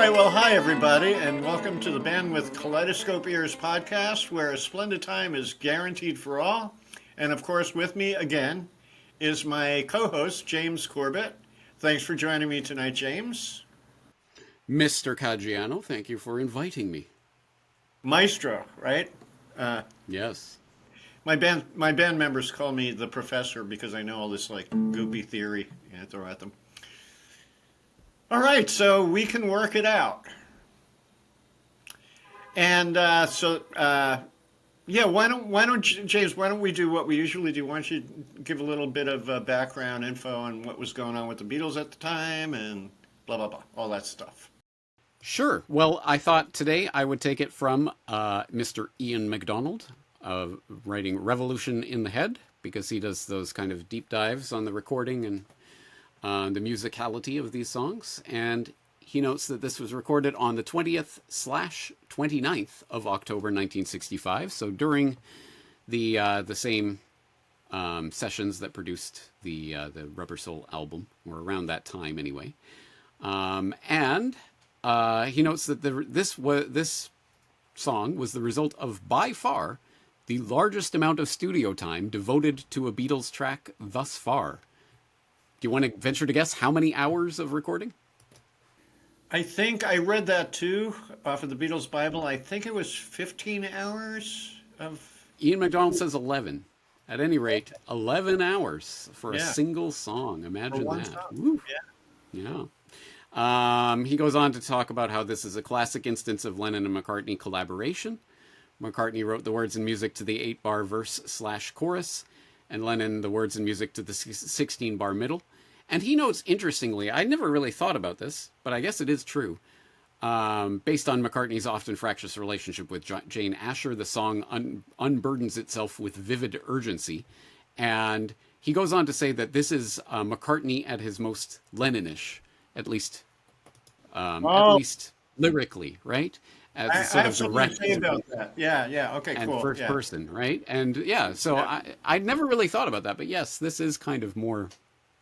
right, well, hi everybody, and welcome to the Band with Kaleidoscope Ears podcast, where a splendid time is guaranteed for all. And of course, with me again is my co-host, James Corbett. Thanks for joining me tonight, James. Mr. Caggiano, thank you for inviting me. Maestro, right? Uh, Yes. my band members call me the professor because I know all this like goopy theory I throw at them. All right, so we can work it out. And yeah, why don't James? Why don't we do what we usually do? Why don't you give a little bit of background info on what was going on with the Beatles at the time and blah blah blah, all that stuff. Sure. Well, I thought today I would take it from Mr. Ian MacDonald, writing Revolution in the Head, because he does those kind of deep dives on the recording and the musicality of these songs. And he notes that this was recorded on the 20th/29th of October 1965. So during the same sessions that produced the Rubber Soul album, or around that time anyway. And he notes that this song was the result of, by far, the largest amount of studio time devoted to a Beatles track thus far. Do you want to venture to guess how many hours of recording? I think I read that too off of the Beatles Bible. I think it was 15 hours of Ian MacDonald says 11. At any rate, 11 hours for a yeah single song. for Imagine one that. song. Woo. Yeah. Yeah. He goes on to talk about how this is a classic instance of Lennon and McCartney collaboration. McCartney wrote the words and music to the 8-bar verse/chorus, and Lennon the words and music to the 16-bar middle. And he notes, interestingly, I never really thought about this, but I guess it is true. Based on McCartney's often fractious relationship with Jane Asher, the song unburdens itself with vivid urgency. And he goes on to say that this is McCartney at his most Lennonish, at least Oh, lyrically, right? As a I sort have of something to direct say about that. Yeah, yeah. Okay, and cool. first Yeah, person, right? And yeah, so yeah. I'd never really thought about that, but yes, this is kind of more.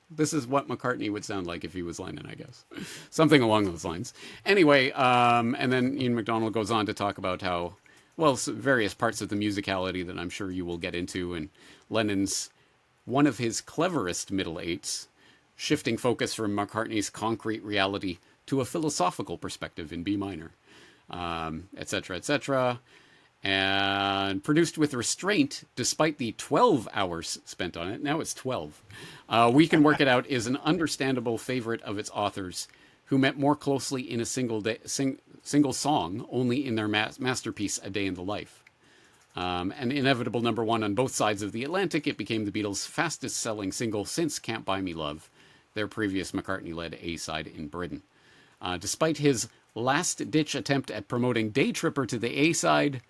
This is what McCartney would sound like if he was Lennon, I guess. Something along those lines. Anyway, and then Ian MacDonald goes on to talk about how, well, various parts of the musicality that I'm sure you will get into, and Lennon's one of his cleverest middle eights, shifting focus from McCartney's concrete reality to a philosophical perspective in B minor, etc., etc., and produced with restraint despite the 12 hours spent on it. Now it's 12. We Can Work It Out is an understandable favorite of its authors, who met more closely in a single song only in their masterpiece, A Day in the Life. An inevitable number one on both sides of the Atlantic, it became the Beatles' fastest-selling single since Can't Buy Me Love, their previous McCartney-led A-side in Britain. Despite his last-ditch attempt at promoting Day Tripper to the A-side,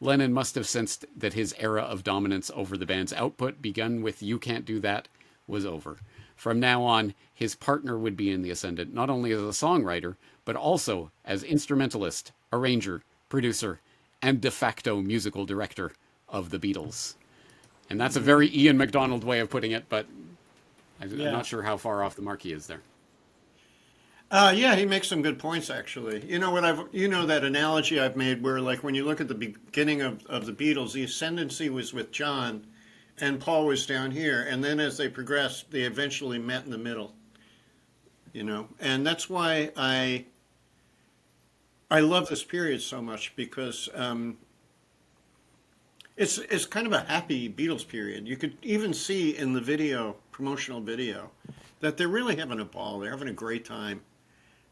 Lennon must have sensed that his era of dominance over the band's output, begun with You Can't Do That, was over. From now on, his partner would be in the ascendant, not only as a songwriter, but also as instrumentalist, arranger, producer, and de facto musical director of the Beatles. And that's a very Ian MacDonald way of putting it, but I'm Yeah. not sure how far off the mark he is there. Yeah, he makes some good points actually. You know what you know that analogy I've made where like when you look at the beginning of the Beatles, the ascendancy was with John and Paul was down here, and then as they progressed, they eventually met in the middle, you know. And that's why I love this period so much because it's kind of a happy Beatles period. You could even see in the video, promotional video, that they're really having a ball. They're having a great time.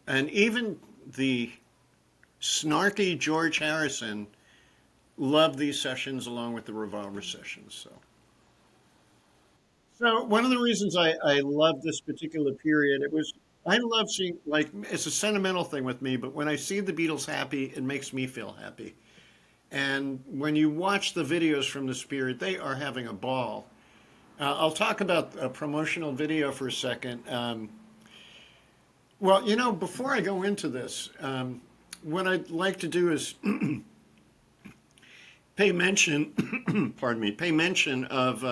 And even the snarky George Harrison loved these sessions along with the Revolver sessions. So one of the reasons I love this particular period, it was I love seeing like it's a sentimental thing with me, but when I see the Beatles happy, it makes me feel happy. And when you watch the videos from this period, they are having a ball. I'll talk about a promotional video for a second. Well, you know, before I go into this, what I'd like to do is pay mention, pardon me, pay mention of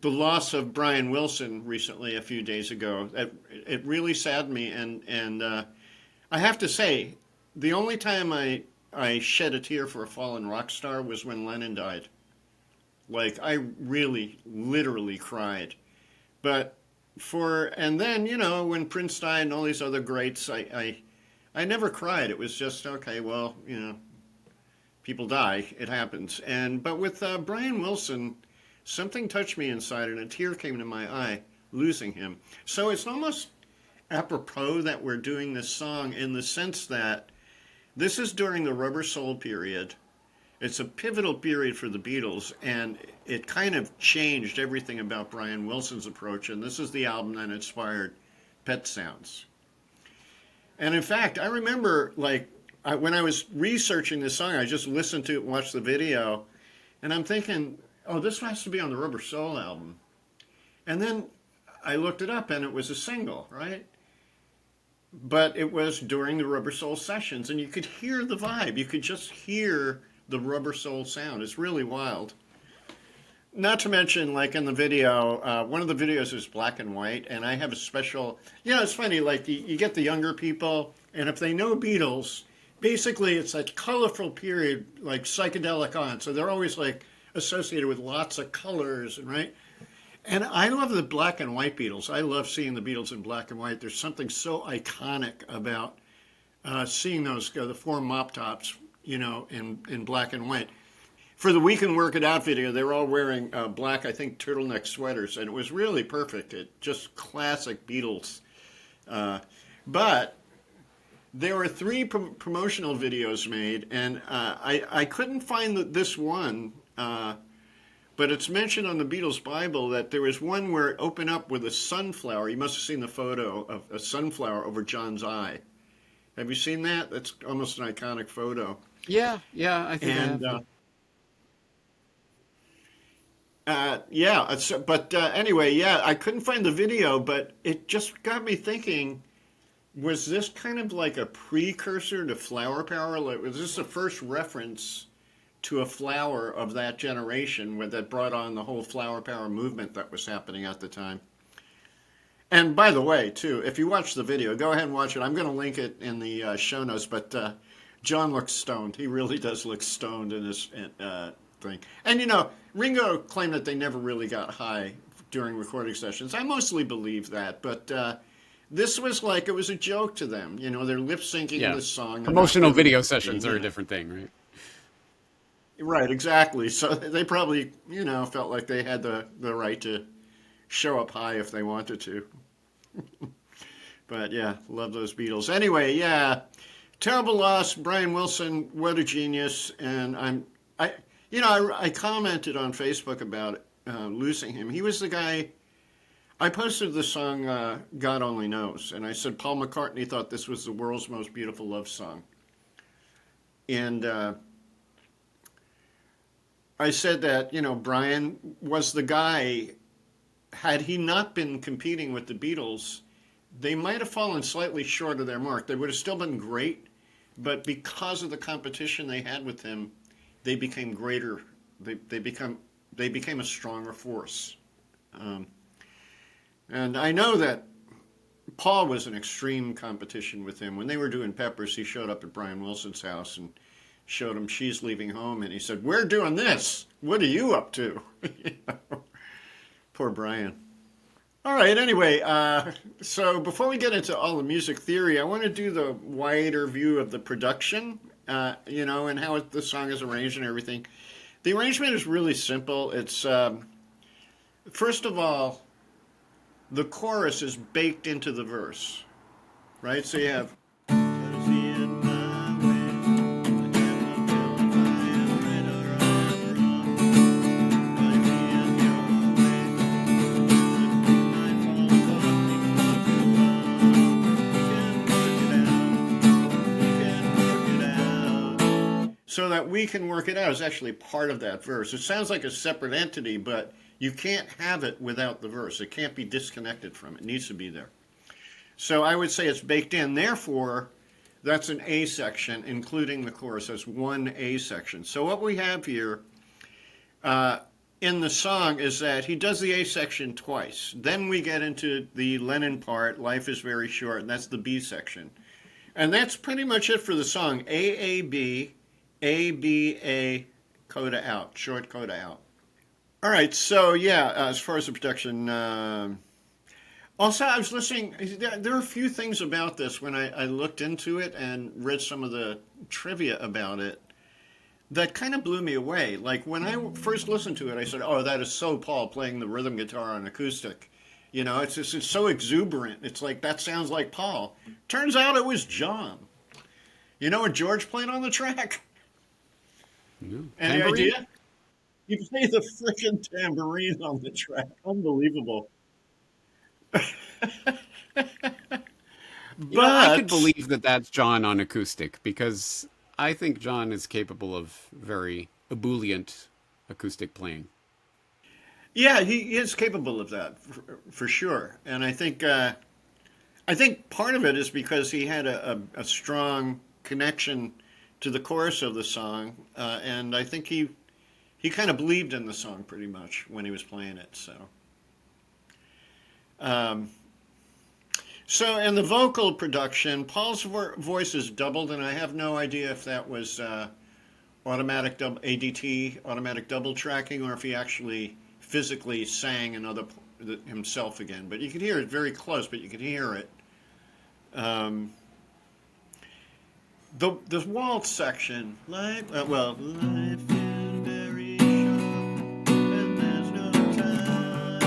the loss of Brian Wilson recently, a few days ago. It really saddened me, and I have to say, the only time I shed a tear for a fallen rock star was when Lennon died. Like I really, literally cried. But and then when Prince died and all these other greats, I never cried. It was just okay. Well, people die. It happens. But with Brian Wilson, something touched me inside, and a tear came to my eye losing him. So it's almost apropos that we're doing this song in the sense that this is during the Rubber Soul period. It's a pivotal period for the Beatles, and it kind of changed everything about Brian Wilson's approach. And this is the album that inspired Pet Sounds. And in fact, I remember when I was researching this song, I just listened to it, watched the video, and I'm thinking, oh, this has to be on the Rubber Soul album. And then I looked it up, and it was a single, right? But it was during the Rubber Soul sessions, and you could hear the vibe. You could just hear the Rubber Soul sound. It's really wild. Not to mention, like in the video, one of the videos is black and white, and I have a special, it's funny, like you get the younger people, and if they know Beatles, basically it's that colorful period, like psychedelic on, so they're always like associated with lots of colors, right? And I love the black and white Beatles. I love seeing the Beatles in black and white. There's something so iconic about seeing those, the four mop tops, in black and white. For the We Can Work It Out video, they were all wearing black, I think, turtleneck sweaters, and it was really perfect. It just classic Beatles. But there were 3 promotional videos made, and I couldn't find this one, but it's mentioned on the Beatles Bible that there was one where it opened up with a sunflower. You must have seen the photo of a sunflower over John's eye. Have you seen that? That's almost an iconic photo. Yeah, I think And I have. anyway, I couldn't find the video, but it just got me thinking, was this kind of like a precursor to flower power? Like, was this the first reference to a flower of that generation that brought on the whole flower power movement that was happening at the time? And by the way, too, if you watch the video, go ahead and watch it. I'm going to link it in the show notes, but John looks stoned. He really does look stoned in this thing. And, Ringo claimed that they never really got high during recording sessions. I mostly believe that, but this was like, it was a joke to them. They're lip syncing this song. Promotional video sessions are a different thing, right? Right, exactly. So they probably, felt like they had the right to show up high if they wanted to. But yeah, love those Beatles. Anyway, terrible loss. Brian Wilson, what a genius. And I commented on Facebook about losing him. He was the guy. I posted the song God Only Knows, and I said Paul McCartney thought this was the world's most beautiful love song. And I said that, Brian was the guy. Had he not been competing with the Beatles, they might have fallen slightly short of their mark. They would have still been great, but because of the competition they had with him, they became greater. They became a stronger force. And I know that Paul was in extreme competition with him. When they were doing Peppers, he showed up at Brian Wilson's house and showed him She's Leaving Home, and he said, "We're doing this. What are you up to?" Poor Brian. All right, anyway, so before we get into all the music theory, I want to do the wider view of the production, and how the song is arranged and everything. The arrangement is really simple. It's, first of all, the chorus is baked into the verse, right? So you have... So that we can work it out is actually part of that verse. It sounds like a separate entity, but you can't have it without the verse. It can't be disconnected from it. It needs to be there. So I would say it's baked in. Therefore, that's an A section, including the chorus. That's one A section. So what we have here, in the song is that he does the A section twice. Then we get into the Lennon part, Life is Very Short, and that's the B section. And that's pretty much it for the song. AAB, ABA, coda out, short coda out. All right, so yeah, as far as the production, also I was listening. There are a few things about this when I looked into it and read some of the trivia about it that kind of blew me away. Like when I first listened to it, I said, "Oh, that is so Paul playing the rhythm guitar on acoustic." You know, it's so exuberant. It's like that sounds like Paul. Turns out it was John. You know what George played on the track? Yeah. Any Tambourine? idea? He played the freaking tambourine on the track. Unbelievable. You know, I could But believe that that's John on acoustic because I think John is capable of very ebullient acoustic playing. yeah, he is capable of that for sure. And I think part of it is because he had a strong connection to the chorus of the song, and I think he kind of believed in the song pretty much when he was playing it. Um, so in the vocal production, Paul's voice is doubled, and I have no idea if that was automatic ADT, automatic double tracking, or if he actually physically sang himself again. But you could hear it very close, but you could hear it. Um, the waltz section, life is very short, and there's no time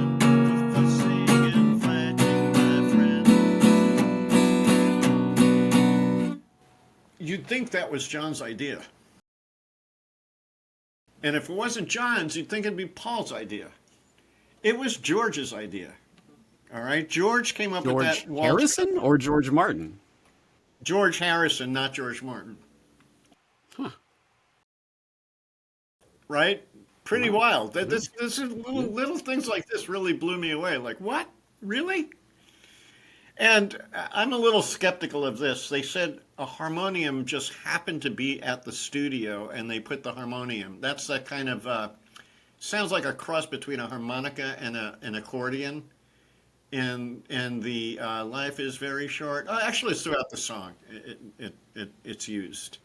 for fussing and fighting, my friend. You'd think that was John's idea. And if it wasn't John's, you'd think it'd be Paul's idea. It was George's idea. All right, George came up with George that waltz. Harrison or George Martin? George Harrison, not George Martin. Huh. Right? Pretty Wow. wild. Yeah. This is Yeah. little things like this really blew me away. Like, what? Really? And I'm a little skeptical of this. They said a harmonium just happened to be at the studio, and they put the harmonium. That's that kind of sounds like a cross between a harmonica and an accordion. And the life is very short. Actually, it's throughout the song. It's used.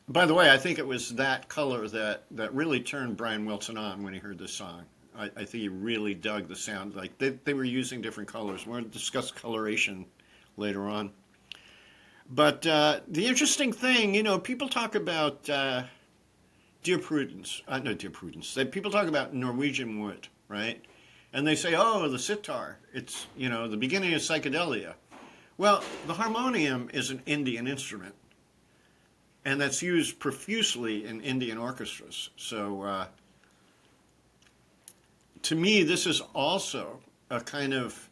By the way, I think it was that color that really turned Brian Wilson on when he heard this song. I think he really dug the sound. Like they were using different colors. We're going to discuss coloration later on. But the interesting thing, you know, people talk about Dear Prudence. No, Dear Prudence. People talk about Norwegian wood, right? And they say, oh, the sitar. It's, you know, the beginning of psychedelia. Well, the harmonium is an Indian instrument, and that's used profusely in Indian orchestras. So to me, this is also a kind of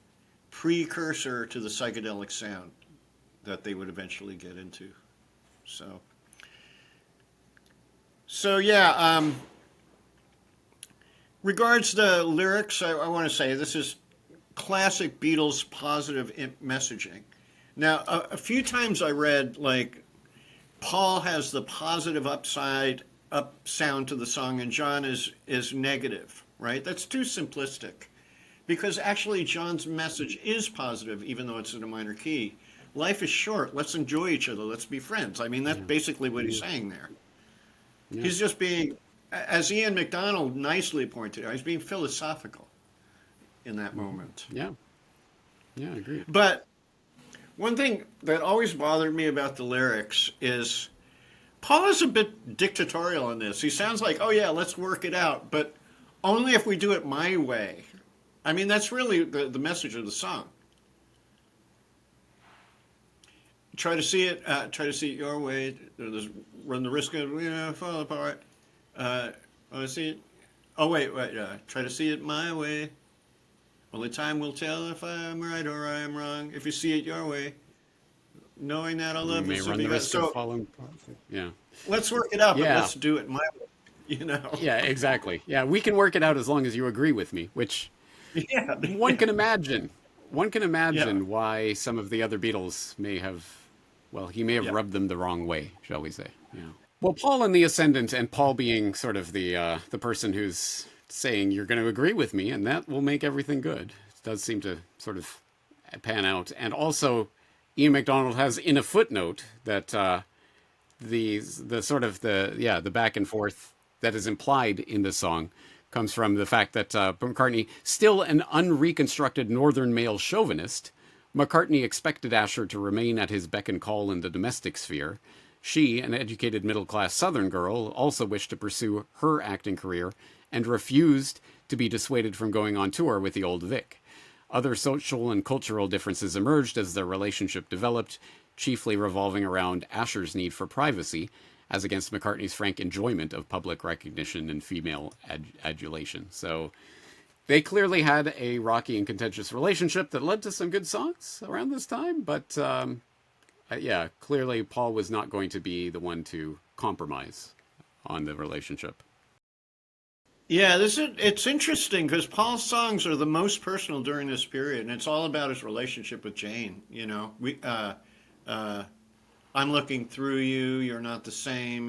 precursor to the psychedelic sound that they would eventually get into. So, so yeah. Regards the lyrics, I want to say this is classic Beatles positive messaging. Now, a few times I read like Paul has the positive up sound to the song, and John is negative, right? That's too simplistic, because actually John's message is positive, even though it's in a minor key. Life is short. Let's enjoy each other. Let's be friends. I mean, that's Yeah. basically what he's Yeah. saying there. Yeah. He's just being, as Ian MacDonald nicely pointed out, he's being philosophical in that moment. Yeah. Yeah. I agree. But one thing that always bothered me about the lyrics is Paul is a bit dictatorial in this. He sounds like, oh yeah, let's work it out, but only if we do it my way. I mean, that's really the message of the song. Try to see it your way. Run the risk of fall apart. I see it. Oh wait. Try to see it my way. Only time will tell if I'm right or I'm wrong. If you see it your way, knowing that our We love may is run the risk of so. falling apart. Yeah. Let's work it out, but Yeah. let's do it my way. You know. Yeah. Exactly. Yeah. We can work it out as long as you agree with me, which Yeah. one can imagine. One can Yeah. imagine why some of the other Beatles may have, well, he may have Yeah. rubbed them the wrong way, shall we say? Yeah. Well, Paul in the ascendant, and Paul being sort of the person who's saying you're going to agree with me, and that will make everything good. It does seem to sort of pan out, and also Ian MacDonald has in a footnote that the sort of the back and forth that is implied in this song comes from the fact that McCartney, still an unreconstructed Northern male chauvinist, McCartney expected Asher to remain at his beck and call in the domestic sphere. She, an educated middle class Southern girl, also wished to pursue her acting career and refused to be dissuaded from going on tour with the old Vic. Other social and cultural differences emerged as their relationship developed, chiefly revolving around Asher's need for privacy, as against McCartney's frank enjoyment of public recognition and female adulation. So they clearly had a rocky and contentious relationship that led to some good songs around this time, but yeah, clearly Paul was not going to be the one to compromise on the relationship. Yeah, it's interesting because Paul's songs are the most personal during this period, and it's all about his relationship with Jane. Uh, I'm looking through you. You're not the same.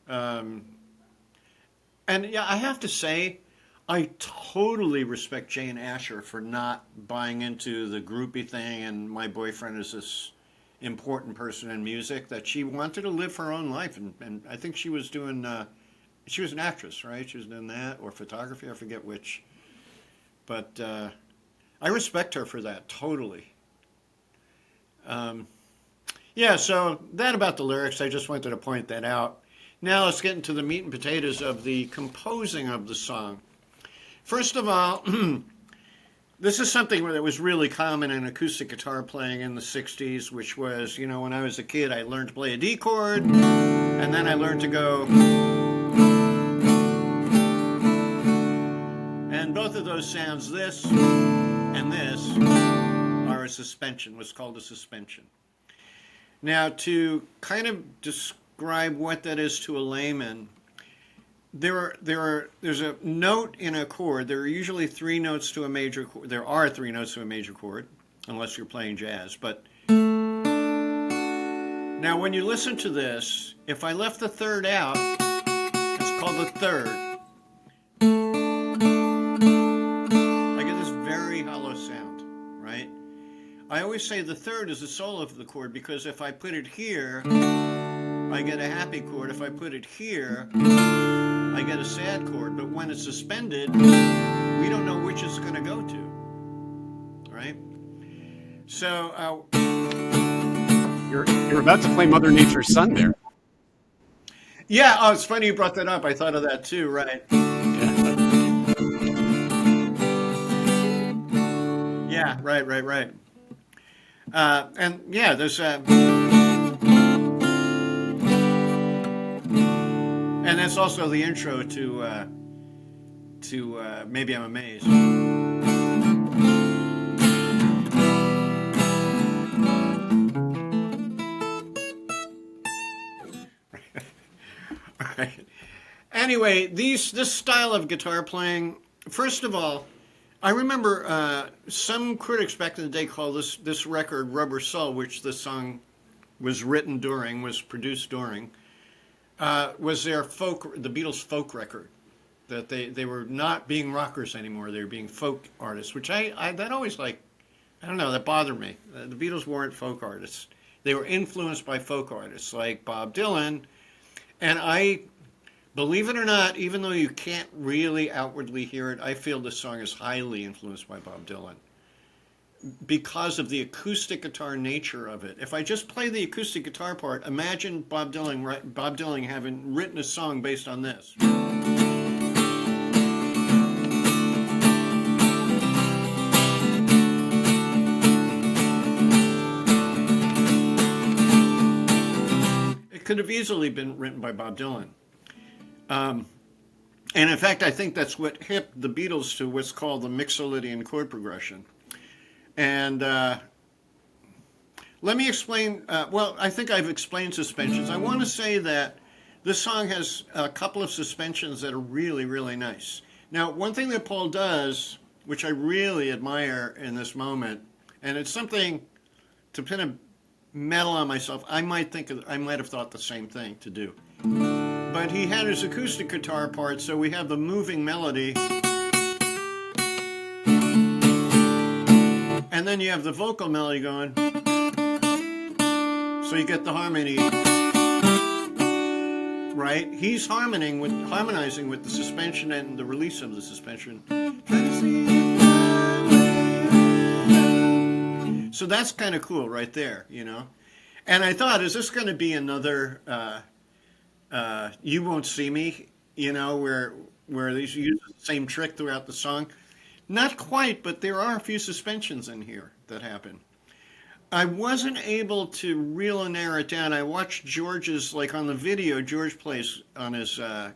Um, and yeah, I have to say, I totally respect Jane Asher for not buying into the groupie thing and my boyfriend is this important person in music. That she wanted to live her own life, and I think she was doing. She was an actress, right? She was doing that or photography. I forget which, but I respect her for that totally. Um, yeah. So that about the lyrics. I just wanted to point that out. Now let's get into the meat and potatoes of the composing of the song. First of all, this is something that was really common in acoustic guitar playing in the 60s, which was, when I was a kid, I learned to play a D chord, and then I learned to go, and both of those sounds, this and this, are a suspension, what's called a suspension. Now, to kind of describe what that is to a layman, there's a note in a chord. There are usually three notes to a major chord. There are three notes to a major chord, unless you're playing jazz. But now, when you listen to this, if I left the third out, it's called the third. I get this very hollow sound, right? I always say the third is the solo of the chord because if I put it here, I get a happy chord. If I put it here, I get a sad chord. But when it's suspended, we don't know which it's going to go to, right? So You're about to play Mother Nature's Son there. yeah, oh, it's funny you brought that up. I thought of that too, right? Yeah. Yeah, right. And yeah, there's and that's also the intro to Maybe I'm Amazed. All right. Anyway, this style of guitar playing. First of all, I remember some critics back in the day called this record "Rubber Soul," which the song was produced during, was the Beatles folk record. That they were not being rockers anymore; they were being folk artists, which I that always I don't know, that bothered me. The Beatles weren't folk artists; they were influenced by folk artists like Bob Dylan, and believe it or not, even though you can't really outwardly hear it, I feel this song is highly influenced by Bob Dylan because of the acoustic guitar nature of it. If I just play the acoustic guitar part, imagine Bob Dylan having written a song based on this. It could have easily been written by Bob Dylan. Um, and in fact, I think that's what hipped the Beatles to what's called the Mixolydian chord progression. And let me explain. Well, I think I've explained suspensions. I want to say that this song has a couple of suspensions that are really, really nice. Now, one thing that Paul does, which I really admire in this moment, and it's something to metal on myself, I might have thought the same thing to do. But he had his acoustic guitar part, so we have the moving melody. And then you have the vocal melody going. So you get the harmony. Right? He's harmonizing with the suspension and the release of the suspension. So that's kind of cool right there, you know? And I thought, is this going to be another You Won't See Me, you know, where these use the same trick throughout the song? Not quite, but there are a few suspensions in here that happen. I wasn't able to really narrow it down. I watched George's, like on the video, George plays on his, I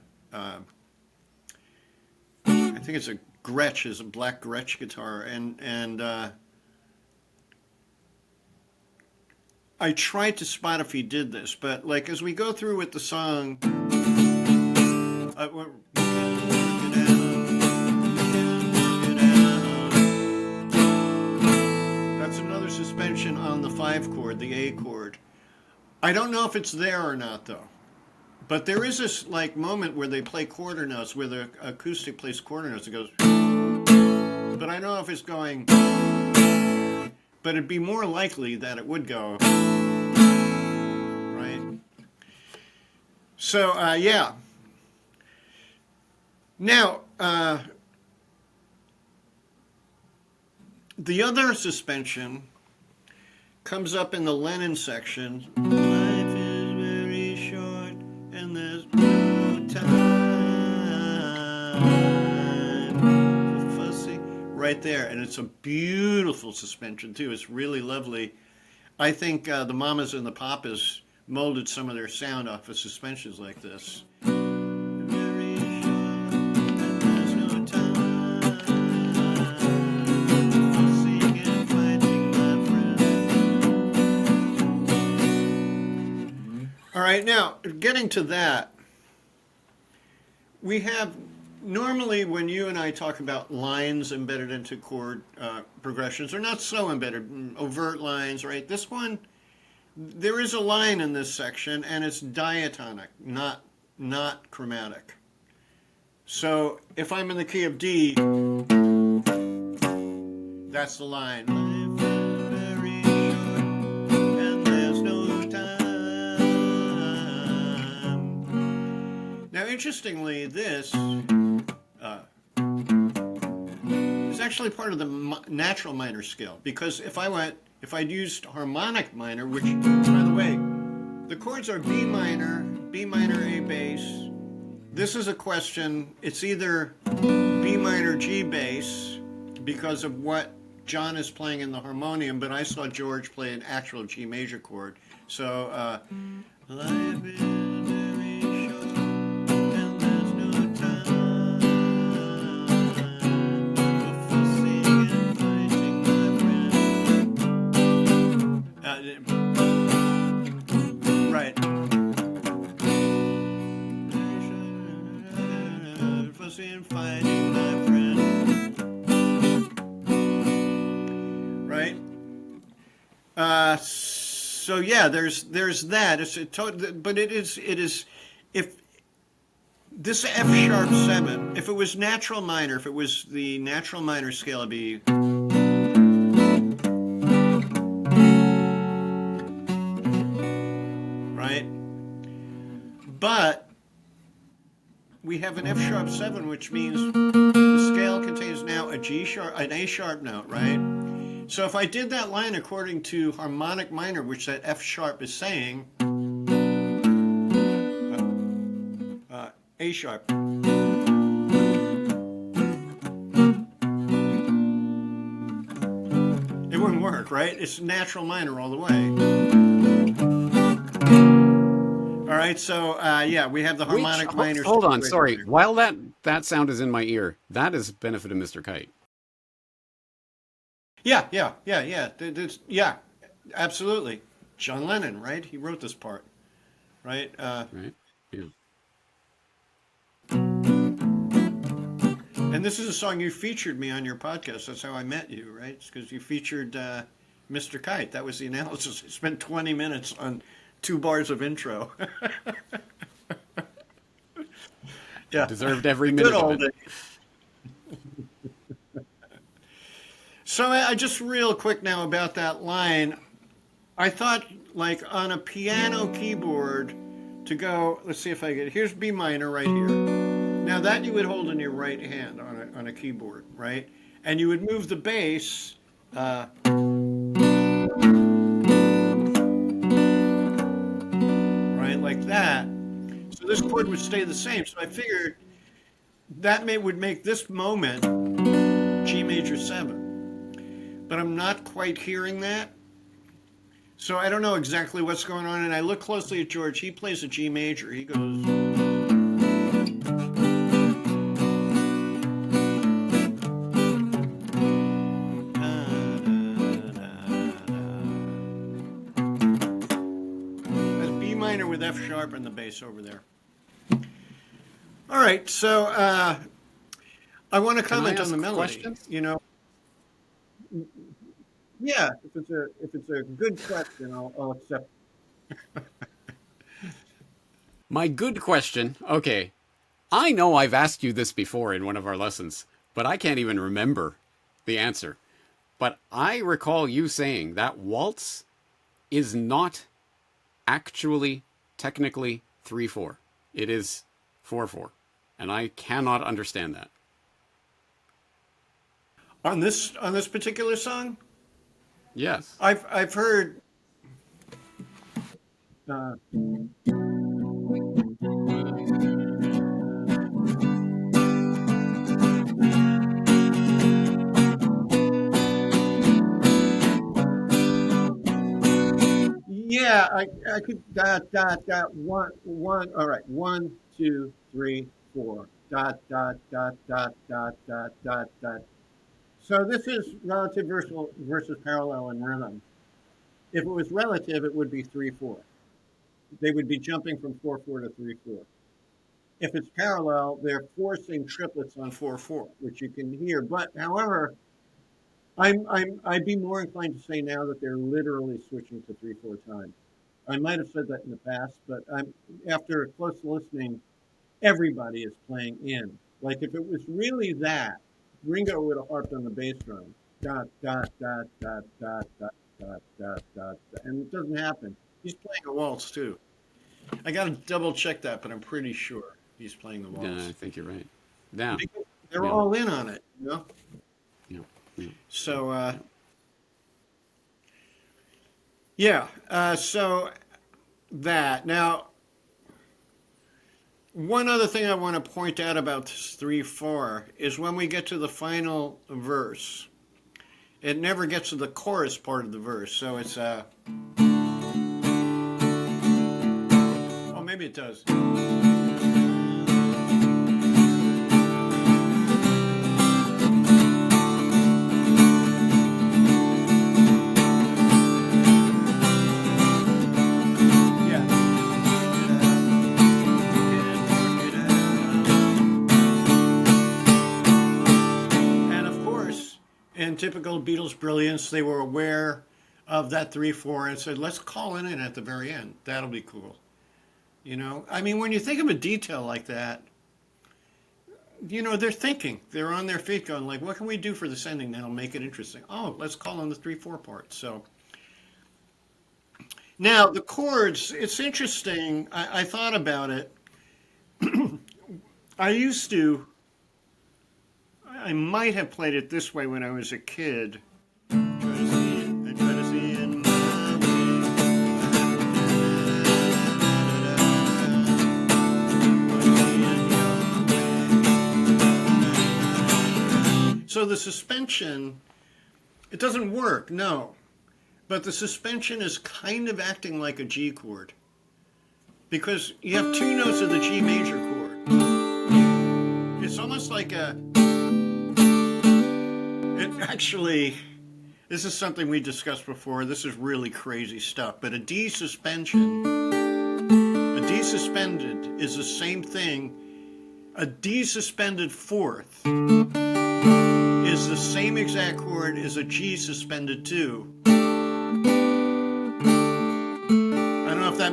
think it's a Gretsch, is a black Gretsch guitar, and I tried to spot if he did this, but like as we go through with the song, that's another suspension on the 5 chord, the A chord. I don't know if it's there or not though, but there is this like moment where they play quarter notes, where the acoustic plays quarter notes. It goes, but I don't know if it's going. But it'd be more likely that it would go, right? So, yeah. Now, the other suspension comes up in the Lennon section. Life is very short and there's no time for fussy. Right there, and it's a beautiful suspension too. It's really lovely. I think the Mamas and the Papas molded some of their sound off of suspensions like this. Very short, and there's no time for seeing and fighting, my friend. All right, now getting to that, we have. Normally, when you and I talk about lines embedded into chord progressions, they're not so embedded, overt lines, right? This one, there is a line in this section, and it's diatonic, not chromatic. So if I'm in the key of D, that's the line. Life is very short, and there's no time. Now, interestingly, this is actually part of the natural minor scale, because if I'd used harmonic minor, which, by the way, the chords are B minor, A bass. This is a question. It's either B minor, G bass, because of what John is playing in the harmonium, but I saw George play an actual G major chord. So, life is very short, and there's no time for fussing and fighting, my friend. Right. Fussing and fighting, my friend. Right. So yeah, there's that. But it is if this F sharp 7, if it was natural minor, if it was the natural minor scale, it'd be right. But we have an F sharp 7, which means the scale contains now a G sharp, an A sharp note, right? So if I did that line according to harmonic minor, which that F sharp is saying, A sharp. It wouldn't work, right? It's natural minor all the way. All right, so yeah, we have the harmonic minor. Hold on, sorry. While that sound is in my ear, that is benefit of Mr. Kite. Yeah, absolutely. John Lennon, right? He wrote this part, right? Right? Yeah. And this is a song you featured me on your podcast. That's how I met you, right? It's because you featured Mr. Kite. That was the analysis. I spent 20 minutes on 2 bars of intro. Yeah, Deserved every the good minute of old it. days. So I just real quick now about that line. I thought like on a piano keyboard to go, let's see if I get, here's B minor right here. Now that you would hold in your right hand on a keyboard, right? And you would move the bass, right, like that. So this chord would stay the same. So I figured that would make this moment G major 7. But I'm not quite hearing that. So I don't know exactly what's going on. And I look closely at George. He plays a G major. He goes. That's B minor with F sharp and the bass over there. All right, so I want to Can I comment on the ask melody. questions? Yeah, if it's a good question, I'll accept. My good question. Okay. I know I've asked you this before in one of our lessons, but I can't even remember the answer. But I recall you saying that waltz is not actually technically 3/4. It is 4/4. And I cannot understand that. On this particular song. Yes. I've heard. Uh, yeah, I could dot one. All right, 1, 2, 3, 4. Dot. So this is relative versus parallel in rhythm. If it was relative, it would be 3/4. They would be jumping from 4/4 to 3/4. If it's parallel, they're forcing triplets on 4/4, which you can hear. But however, I'd be more inclined to say now that they're literally switching to 3/4 time. I might have said that in the past, but after close listening, everybody is playing in. Like if it was really that, Ringo would have harped on the bass drum. Dot, and it doesn't happen. He's playing a waltz too. I got to double check that, but I'm pretty sure he's playing the Yeah, I waltz. think you're right. Yeah. Because they're Yeah. all in on it. Yeah. Yeah. So yeah. So that now. One other thing I want to point out about this 3/4 is when we get to the final verse, it never gets to the chorus part of the verse. So it's oh, maybe it does. In typical Beatles brilliance, they were aware of that 3/4 and said, let's call it in at the very end. That'll be cool. I mean, when you think of a detail like that, they're thinking. They're on their feet going, like, what can we do for this ending that'll make it interesting? Oh, let's call in the 3/4 part. So now the chords, it's interesting. I thought about it. I might have played it this way when I was a kid. I try to see it my way. So the suspension, it doesn't work, no. But the suspension is kind of acting like a G chord. Because you have 2 notes of the G major chord. It's almost like actually, this is something we discussed before. This is really crazy stuff. But a D suspended is the same thing. A D suspended fourth is the same exact chord as a G suspended 2.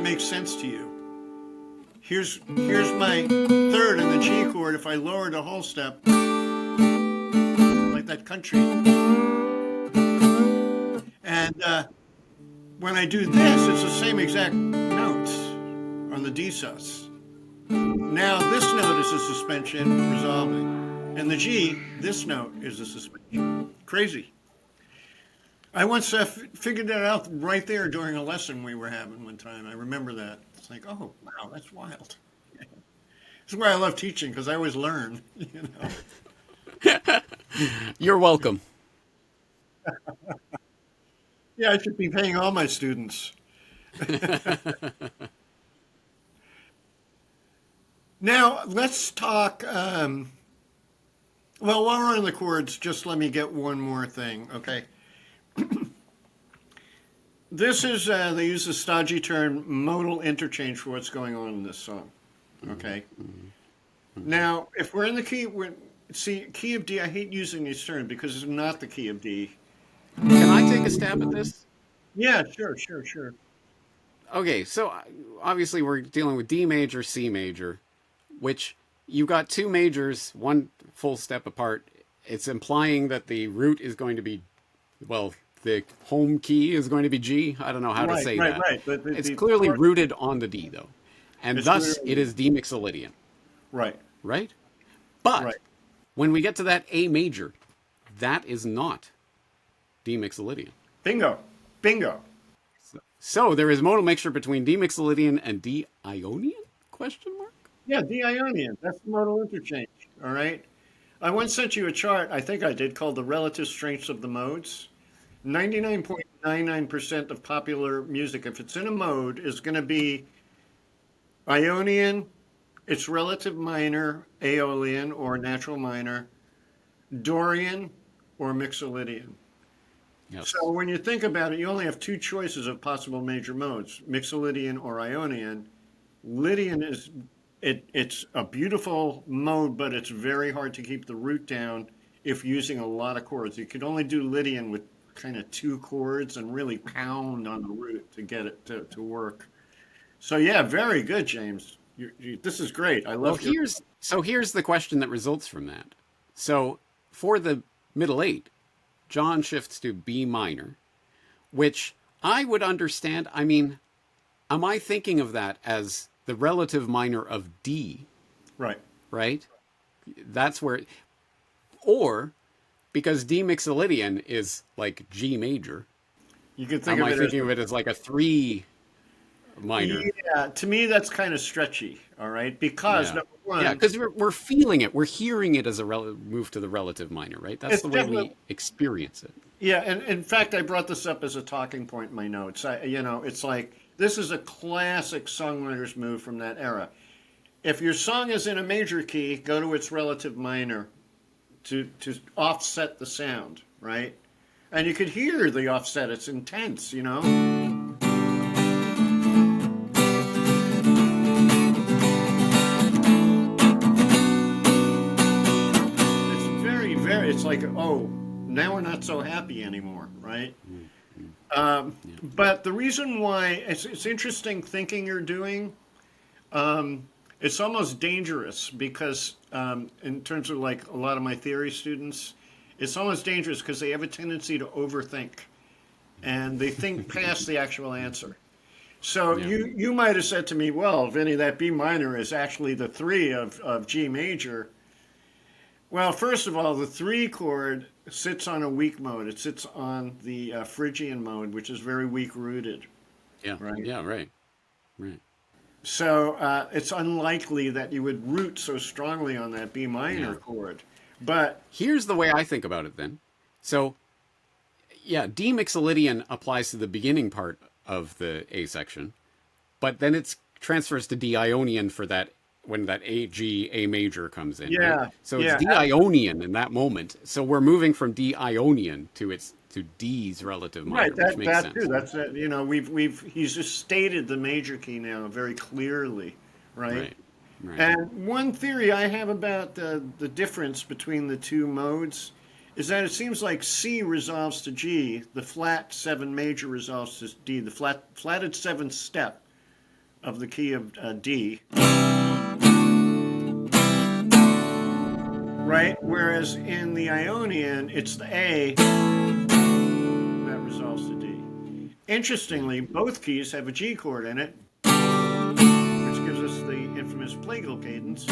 make sense to you. Here's my third in the G chord. If I lowered a whole step, like that country, and when I do this, it's the same exact notes on the D sus. Now this note is a suspension resolving, and the G, this note is a suspension. Crazy. I once figured that out right there during a lesson we were having one time. I remember that. It's like, oh, wow, that's wild. This is why I love teaching, because I always learn, you know. You're welcome. Yeah, I should be paying all my students. Now, let's talk. Well, while we're on the chords, just let me get one more thing, okay? This is, they use the stodgy term modal interchange for what's going on in this song, okay? Now, if we're in the key, key of D, I hate using these terms because it's not the key of D. Can I take a stab at this? Yeah, sure. Okay, so obviously we're dealing with D major, C major, which you got two majors, one full step apart. It's implying that the root is going to be, well, the home key is going to be G. I don't know how to say that. Right. But it's clearly rooted on the D, though. And thus, it is D mixolydian. Right. But when we get to that A major, that is not D mixolydian. Bingo. So there is modal mixture between D mixolydian and D Ionian? Question mark? Yeah, D Ionian. That's the modal interchange. All right. I once sent you a chart, I think I did, called the relative strengths of the modes. 99.99% of popular music, if it's in a mode, is going to be Ionian, its relative minor, Aeolian or natural minor, Dorian, or Mixolydian. Yes. So when you think about it, you only have two choices of possible major modes, Mixolydian or Ionian. Lydian is, it's a beautiful mode, but it's very hard to keep the root down if using a lot of chords. You could only do Lydian with kind of two chords and really pound on the root to get it to work. So yeah, very good, James. This is great. I love. Well, here's the question that results from that. So for the middle eight, John shifts to B minor, which I would understand. I mean, am I thinking of that as the relative minor of D? Right. That's where, or because D mixolydian is like G major. You could think am of I it thinking as, of it as like a 3 minor? Yeah, to me that's kind of stretchy. All right, because number one, because we're feeling it, we're hearing it as a move to the relative minor, right? That's the way we experience it. Yeah, and in fact, I brought this up as a talking point in my notes. It's like this is a classic songwriter's move from that era. If your song is in a major key, go to its relative minor to offset the sound, right? And you could hear the offset. It's intense, you know? It's very, very, it's like, oh, now we're not so happy anymore, right? But the reason why, it's interesting thinking you're doing, it's almost dangerous because in terms of like a lot of my theory students, it's almost dangerous because they have a tendency to overthink and they think past the actual answer. So you might have said to me, well, Vinny, that B minor is actually the 3 of G major. Well, first of all, the 3 chord sits on a weak mode. It sits on the Phrygian mode, which is very weak rooted. Yeah. Right. Yeah. Right. So it's unlikely that you would root so strongly on that B minor chord. But here's the way I think about it then. So, yeah, D mixolydian applies to the beginning part of the A section, but then it transfers to D Ionian for that when that A major comes in. Yeah. Right? So it's D Ionian in that moment. So we're moving from D Ionian to D's relative minor, which makes sense. Too. That's he's just stated the major key now very clearly, right? And one theory I have about the difference between the two modes is that it seems like C resolves to G, the flat 7 major resolves to D, the flatted 7th step of the key of D, right? Whereas in the Ionian, it's the A that resolves to D. Yeah. Interestingly, both keys have a G chord in it, which gives us the infamous plagal cadence.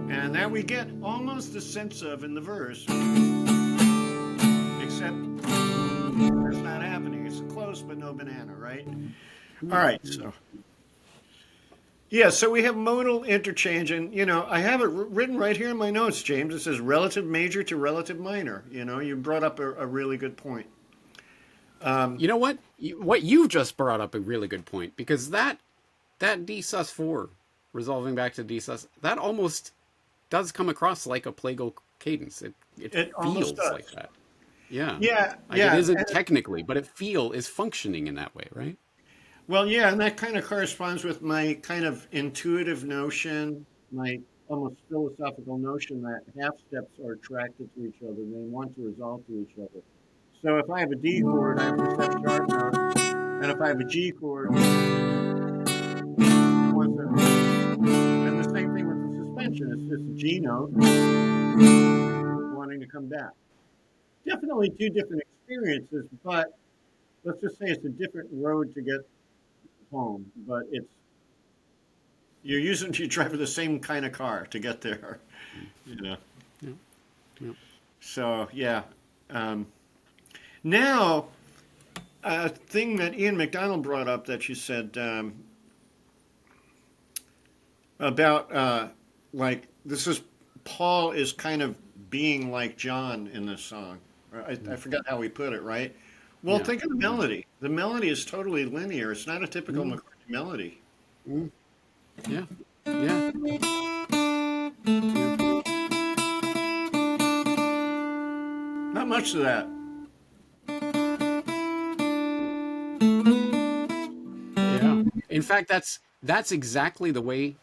And that we get almost a sense of in the verse, except that's not happening. It's close, but no banana, right? All right, so yeah, so we have modal interchange, and I have it written right here in my notes, James. It says relative major to relative minor. You brought up a really good point. You know what? What you just brought up a really good point, because that D sus4 resolving back to D sus, that almost does come across like a plagal cadence. It It almost feels like does. that. Yeah. Yeah, Like it yeah. isn't technically, but it is functioning in that way, right? Well, yeah, and that kind of corresponds with my kind of intuitive notion, my almost philosophical notion that half steps are attracted to each other. They want to resolve to each other. So if I have a D chord, I have this F sharp note, and if I have a G chord, it wants to, and the same thing with the suspension. It's just a G note wanting to come back. Definitely two different experiences, but let's just say it's a different road to get home. But you're driving the same kind of car to get there. You know. Yeah. Yeah. So yeah. Um, Now, a thing that Ian McDonald brought up that you said about like this is Paul is kind of being like John in this song. I forgot how he put it, right? Well, Yeah. think of the Yeah. melody. The melody is totally linear. It's not a typical Mm, McCartney melody. mm, yeah. Yeah. Yeah. Not much of that. Yeah. In fact, that's exactly the way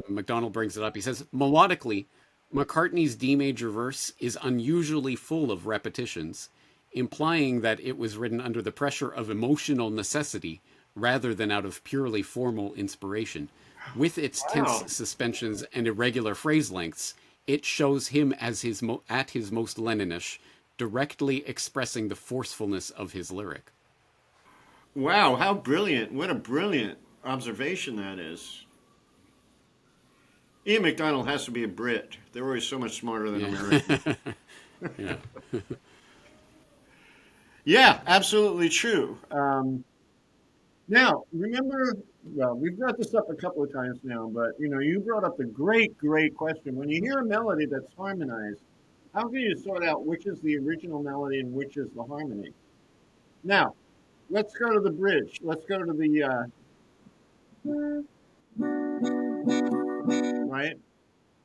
McDonald brings it up. He says melodically, McCartney's D major verse is unusually full of repetitions, implying that it was written under the pressure of emotional necessity rather than out of purely formal inspiration. With its tense Wow. suspensions and irregular phrase lengths, it shows him as at his most Leninish, directly expressing the forcefulness of his lyric. Wow, how brilliant. What a brilliant observation that is. Ian McDonald has to be a Brit. They're always so much smarter than Americans. Yeah. Yeah. Yeah, absolutely true. Now, remember, well, we've brought this up a couple of times now, but you brought up the great, great question. When you hear a melody that's harmonized, how can you sort out which is the original melody and which is the harmony? Now, let's go to the bridge. Let's go to the right.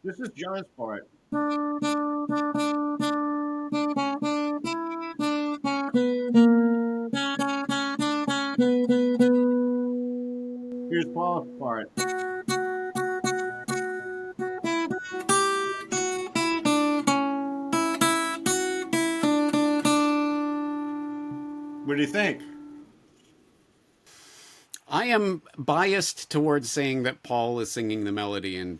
This is John's part. Here's Paul's part. What do you think? I am biased towards saying that Paul is singing the melody and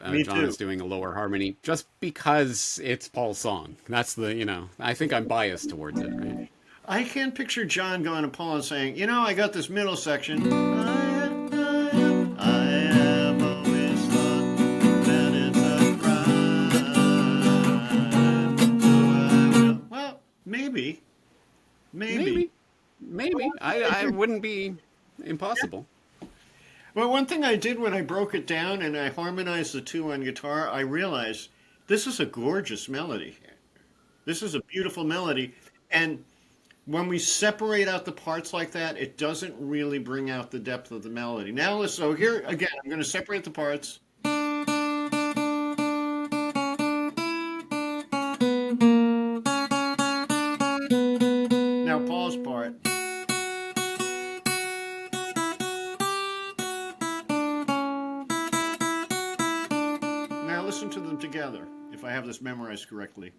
Me John too. is doing a lower harmony, just because it's Paul's song. That's I think I'm biased towards it, right? I can picture John going to Paul and saying, I got this middle section. I have always thought that it's a crime. Well, maybe. Maybe. Maybe, maybe. I wouldn't be impossible. Well, one thing I did when I broke it down and I harmonized the two on guitar, I realized this is a gorgeous melody. This is a beautiful melody. And when we separate out the parts like that, it doesn't really bring out the depth of the melody. Now, so here again, I'm going to separate the parts. Now, Paul's part. Now, listen to them together, if I have this memorized correctly.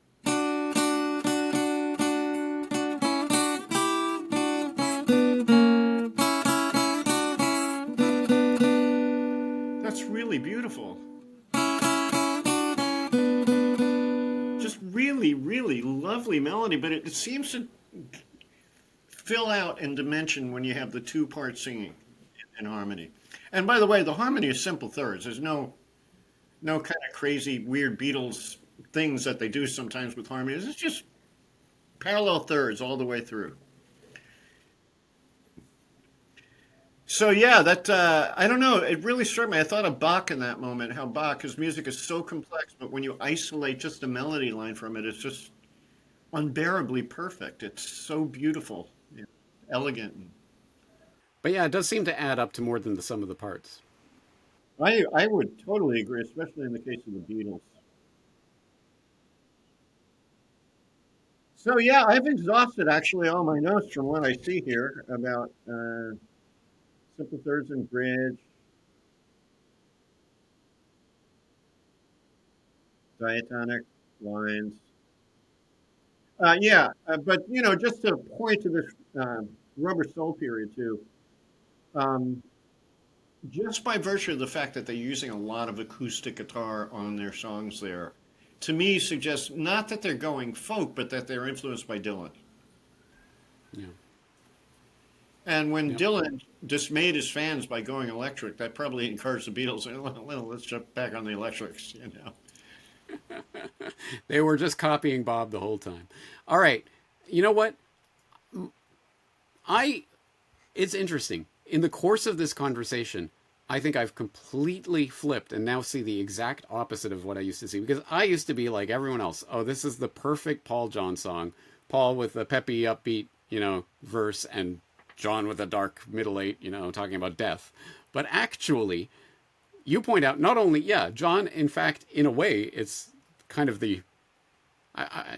lovely melody, but it seems to fill out in dimension when you have the two parts singing in harmony. And by the way, the harmony is simple thirds. There's no kind of crazy weird Beatles things that they do sometimes with harmonies. It's just parallel thirds all the way through. So yeah, that I don't know. It really struck me. I thought of Bach in that moment. How Bach, his music is so complex, but when you isolate just a melody line from it, it's just unbearably perfect. It's so beautiful, yeah, elegant. But yeah, it does seem to add up to more than the sum of the parts. I would totally agree, especially in the case of the Beatles. So yeah, I've exhausted actually all my notes from what I see here about simple thirds and bridge, diatonic lines. Yeah, but just to point to this rubber soul period too. Um, just by virtue of the fact that they're using a lot of acoustic guitar on their songs there, to me suggests not that they're going folk, but that they're influenced by Dylan. Yeah. And when Yep. Dylan dismayed his fans by going electric, that probably encouraged the Beatles. Well, let's jump back on the electrics. They were just copying Bob the whole time. All right. You know what? I it's interesting. In the course of this conversation, I think I've completely flipped and now see the exact opposite of what I used to see. Because I used to be like everyone else. Oh, this is the perfect Paul John song. Paul with the peppy, upbeat, verse, and John with a dark middle eight, talking about death. But actually, you point out not only, yeah, John, in fact, in a way, it's kind of the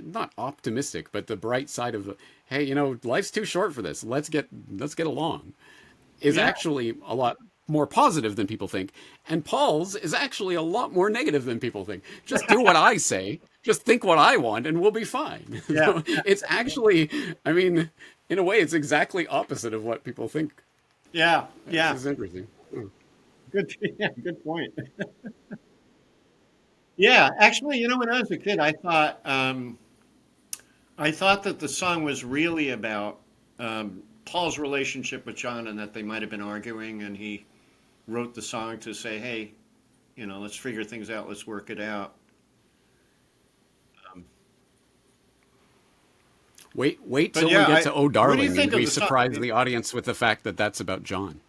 not optimistic, but the bright side of the, hey, life's too short for this. Let's get along. Is Yeah, actually a lot more positive than people think, and Paul's is actually a lot more negative than people think. Just do what I say, just think what I want, and we'll be fine. yeah, So it's actually, I mean, in a way, it's exactly opposite of what people think. yeah, This yeah. is interesting. Good, yeah, good point. Yeah, actually, when I was a kid, I thought that the song was really about Paul's relationship with John, and that they might have been arguing, and he wrote the song to say, "Hey, let's figure things out, let's work it out." Um, Wait but till we yeah, get to "Oh what do you Darling," and think of we the song? surprise the audience with the fact that that's about John.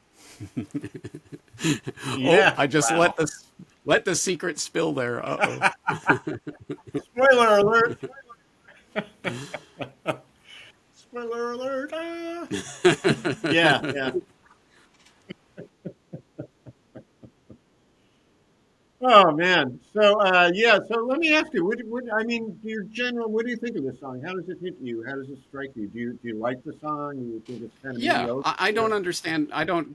Oh, Yeah, I just wow. let the secret spill there. Uh Spoiler alert! Spoiler alert! Ah. Yeah, yeah. oh. Oh man. So yeah. So let me ask you. I mean, your general. What do you think of this song? How does it hit you? How does it strike you? Do you like the song? Do you think it's kind of Yeah, mediocre? I don't understand.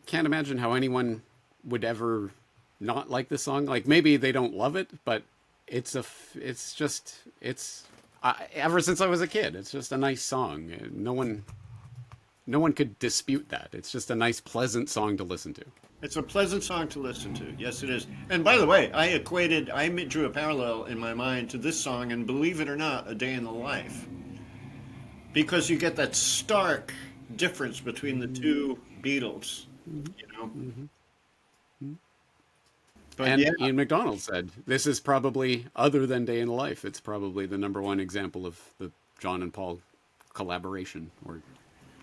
Can't imagine how anyone would ever not like this song. Like maybe they don't love it, but it's just ever since I was a kid, it's just a nice song. No one could dispute that. It's just a nice, pleasant song to listen to. It's a pleasant song to listen to. Yes, it is. And by the way, I drew a parallel in my mind to this song, and believe it or not, A Day in the Life, because you get that stark difference between the two Beatles. You know. But yeah, And Ian McDonald said, "This is probably, other than Day in the Life, it's probably the number one example of the John and Paul collaboration or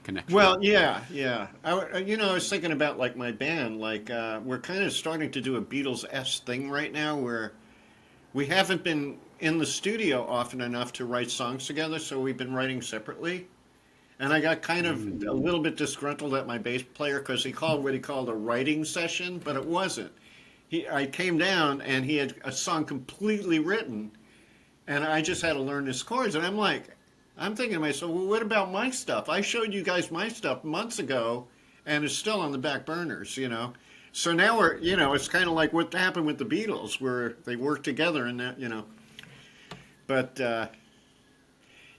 connection." well, yeah, yeah. I was thinking about like my band. Like, we're kind of starting to do a Beatles-esque thing right now, where we haven't been in the studio often enough to write songs together, so we've been writing separately. And I got kind of a little bit disgruntled at my bass player because he called what he called a writing session, but it wasn't. I came down and he had a song completely written, and I just had to learn his chords. And I'm thinking to myself, well, what about my stuff? I showed you guys my stuff months ago, and it's still on the back burners. So now it's kind of like what happened with the Beatles, where they worked together and that. But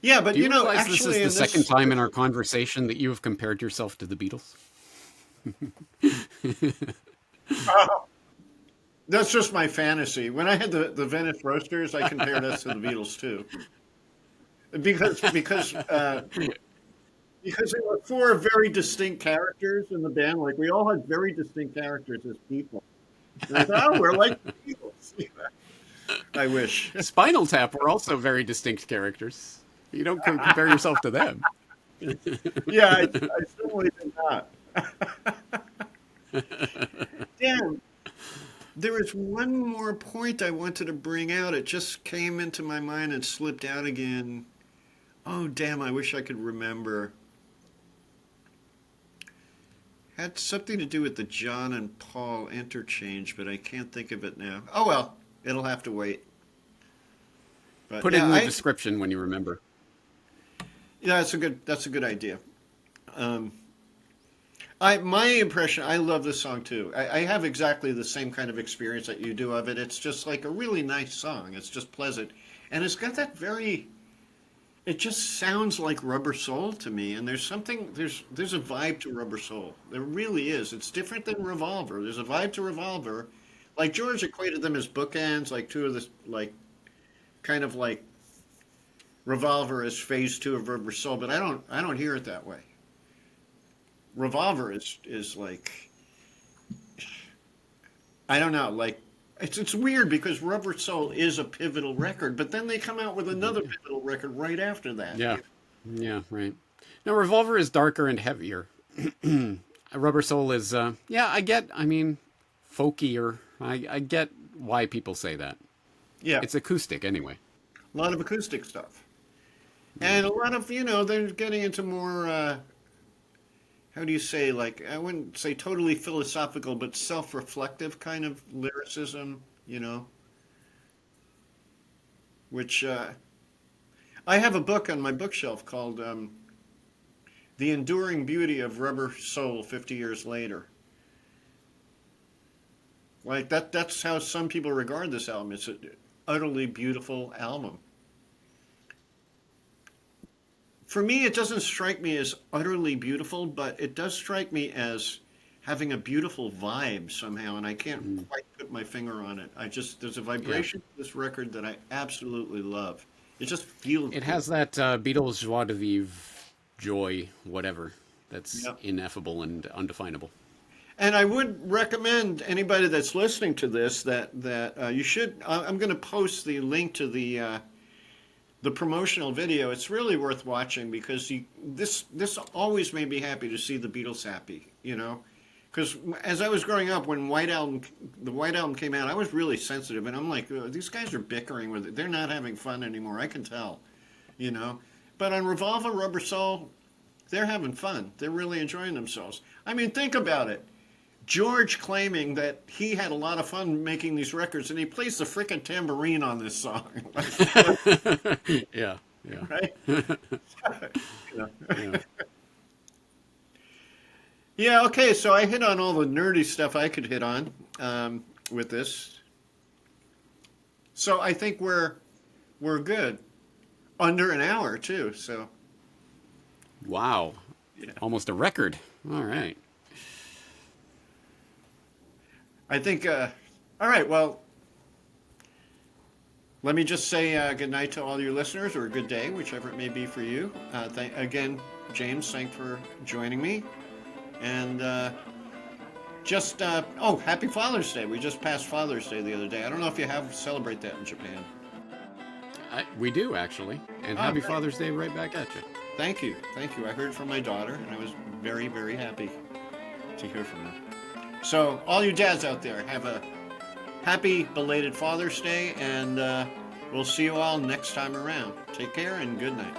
yeah, but Do you realize this is actually the in second this, time in our conversation that you have compared yourself to the Beatles? that's just my fantasy. When I had the Venice Roasters, I compared us to the Beatles too. because because there were four very distinct characters in the band. Like we all had very distinct characters as people. And I thought, oh, we're like the Beatles. I wish. Spinal Tap were also very distinct characters. You don't compare yourself to them. Yeah, I certainly did not. Damn. There was one more point I wanted to bring out. It just came into my mind and slipped out again. Oh, damn, I wish I could remember. Had something to do with the John and Paul interchange, but I can't think of it now. Oh well, it'll have to wait. But Put it yeah, in the description when you remember. yeah, that's a good idea. Um, my impression, I love this song too. I have exactly the same kind of experience that you do of it. It's just like a really nice song. It's just pleasant, and it's got that very. It just sounds like Rubber Soul to me, and there's a vibe to Rubber Soul. There really is. It's different than Revolver. There's a vibe to Revolver. Like George equated them as bookends, like two of the like kind of like Revolver is phase two of Rubber Soul, but I don't hear it that way. Revolver is like I don't know, like it's weird because Rubber Soul is a pivotal record, but then they come out with another pivotal record right after that. Yeah. Yeah, right. Now, Revolver is darker and heavier. Rubber Soul is, yeah, I mean, folkier. I get why people say that. Yeah, It's acoustic anyway. a lot of acoustic stuff, and a lot of they're getting into more. How do you say, like, I wouldn't say totally philosophical, but self-reflective kind of lyricism, which I have a book on my bookshelf called The Enduring Beauty of Rubber Soul 50 Years Later. Like, that's how some people regard this album. It's an utterly beautiful album. For me, it doesn't strike me as utterly beautiful, but it does strike me as having a beautiful vibe somehow, and I can't quite put my finger on it. There's a Yeah. vibration to this record that I absolutely love. It just feels It good. has that Beatles joie de vivre, joy, whatever, that's Yep. ineffable and undefinable. And I would recommend anybody that's listening to this that you should. I'm going to post the link to the promotional video. It's really worth watching because this always made me happy to see the Beatles happy. Because as I was growing up, when the White Album came out, I was really sensitive, and I'm like, these guys are bickering with it. They're not having fun anymore. I can tell, you know. But on Revolver, Rubber Soul, they're having fun. They're really enjoying themselves. I mean, think about it. George claiming that he had a lot of fun making these records, and he plays the frickin' tambourine on this song, Yeah, yeah, right? Yeah. yeah. Yeah. Okay. So I hit on all the nerdy stuff I could hit on with this. So I think we're good. Under an hour too. So Wow, yeah, almost a record. All right. I think. All right. Well, let me just say good night to all your listeners, or good day, whichever it may be for you. Again, James, thanks for joining me. And happy Father's Day. We just passed Father's Day the other day. I don't know if you celebrate that in Japan. We do, actually. And Oh, happy great. Father's Day right back at you. Thank you. Thank you. I heard from my daughter, and I was very, very happy to hear from her. So, all you dads out there, have a happy belated Father's Day, and we'll see you all next time around. Take care and good night.